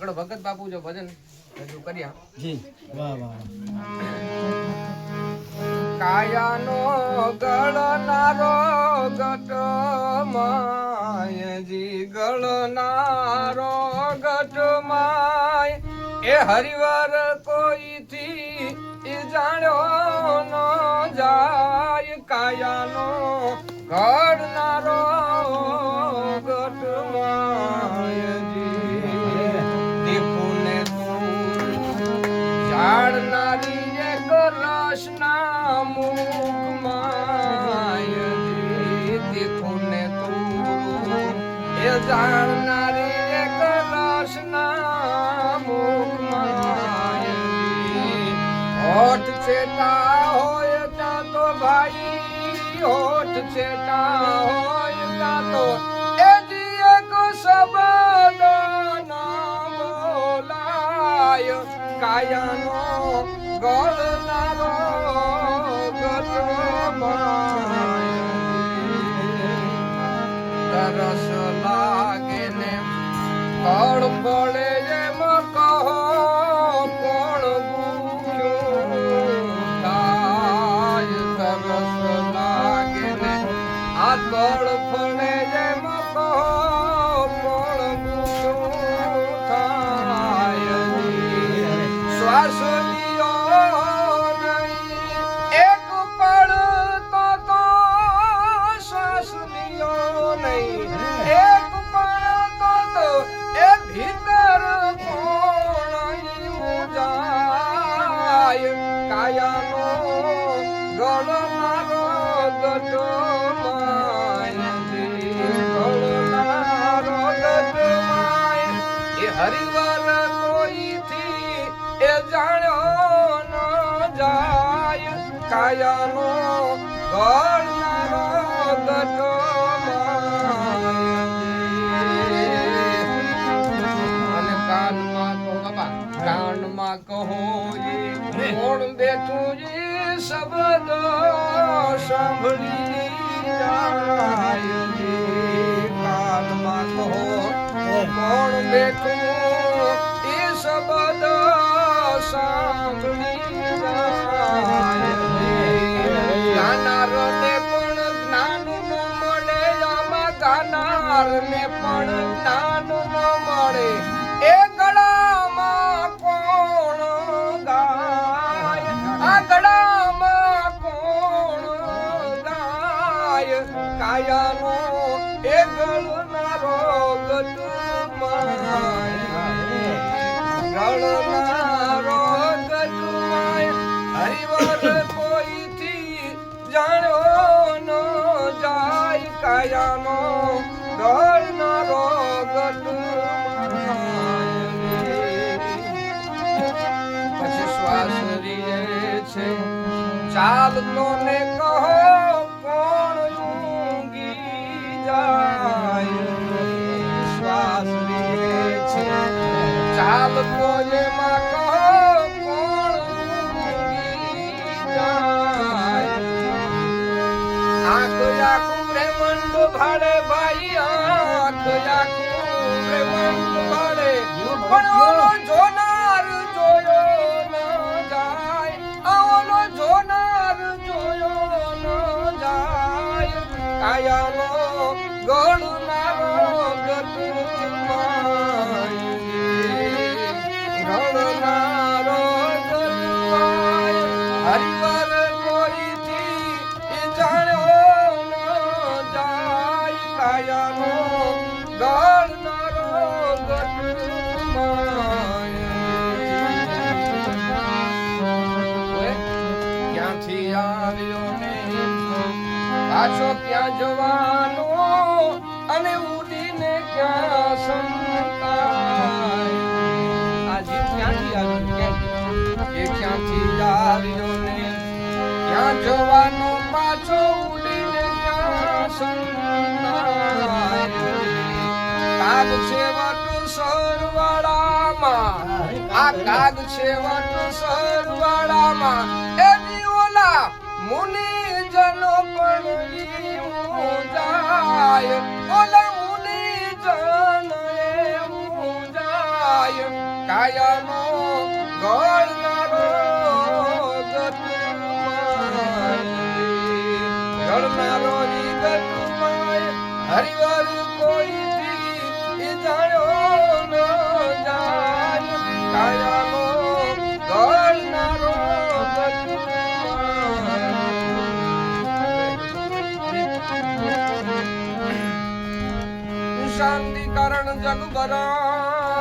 આગળ ભગત બાપુ જો ભજન રજૂ કર્યા જી વાહ વાહ કાયાનો ગળનારો ગટ માયજી ગળનારો ગટ માય એ હરિવાર કોઈથી એ જાણ્યો ન જાય કાયાનો ગળનારો ગટ માયજી દેખું ને તું જાણનારી એક રસના મુખ માયજી દેખું ને તું એ જાણનારી એક રસના મુખ માયજી હોઠ છેટા હોય ત્યાં તો ભાઈ હોઠ છેટા હોય ત્યાં તો એ જી એક શબ્દ ના બોલાય કાયાનો ગળનારો ગટ તરસ લાગે ને કળ પડે એમ કહો કોણ ભૂખ્યું થાય તરસ લાગે ને આ કળ પડે એમ કહો કોણ ભૂખ્યું થાય શ્વાસ હરિવાર કોઈથી એ જાણ્યો ન જાય કાયાનો ગળનારો ગટ અને કાનમાં તો બાબા કાનમાં કહો એ કોણ બેઠું એ શબ્દ સાંભળી જાય કાનમાં કહો કોણ બેઠું એ શબ્દ સાંભળી જાય ગાનાર ને પણ જ્ઞાન ન મળે આમાં ગાનાર ને પણ જ્ઞાન ન મળે એ ગળામાં કોણ ગાય આ ગળામાં કોણ ગાય કાયાનો એ ગળનારો ગટ ગળનારો ગટ હરિવાર કોઈથી જાણ્યો ન જાય કાયાનો ગળનારો ગટ પછી શ્વાસ રીએ છે ચાલતો ને કહો કોણ ઊંઘી જાય શ્વાસ રીએ છે ચાલતો એમાં કહો કોણ ઊંઘી જાય આંખ આખું રે મંડ ભાડે ભાઈ આંખ આખું રે મંડ ભાડે પણ ઓલો જોનાર જોયો ન જાય ઓલો જોનાર જોયો ન જાય કાયાનો ગળનારો ગટ ગળનારો ગટ હરિવાર કોઈથી એ જાણ્યો ન જાય કાયાનો ગળનારો ગટ ક્યાંથી આવ્યો ને પાછો ક્યાં જવાનો અને ઉડીને ક્યાં સંતાય આ જીવ ક્યાંથી આવ્યો કે ક્યાંથી આવ્યો ને ક્યાં જવાનો પાછો ઉડીને ક્યાં સંતાય કાગ છે વટ સરવાળામાં આ કાગ છે વટ સરવાળામાં એ જીવોલા મુનિ જનો પણ જાય ઓલા મુનિ જન એવું જાય જાય કાયાનો ગળનારો ગળનારો ગટુમાય હરિવર કોઈથી એ જાણ્યો ન જાય કાયાનો ગળનારો શાંતિ કારણ જગ બરા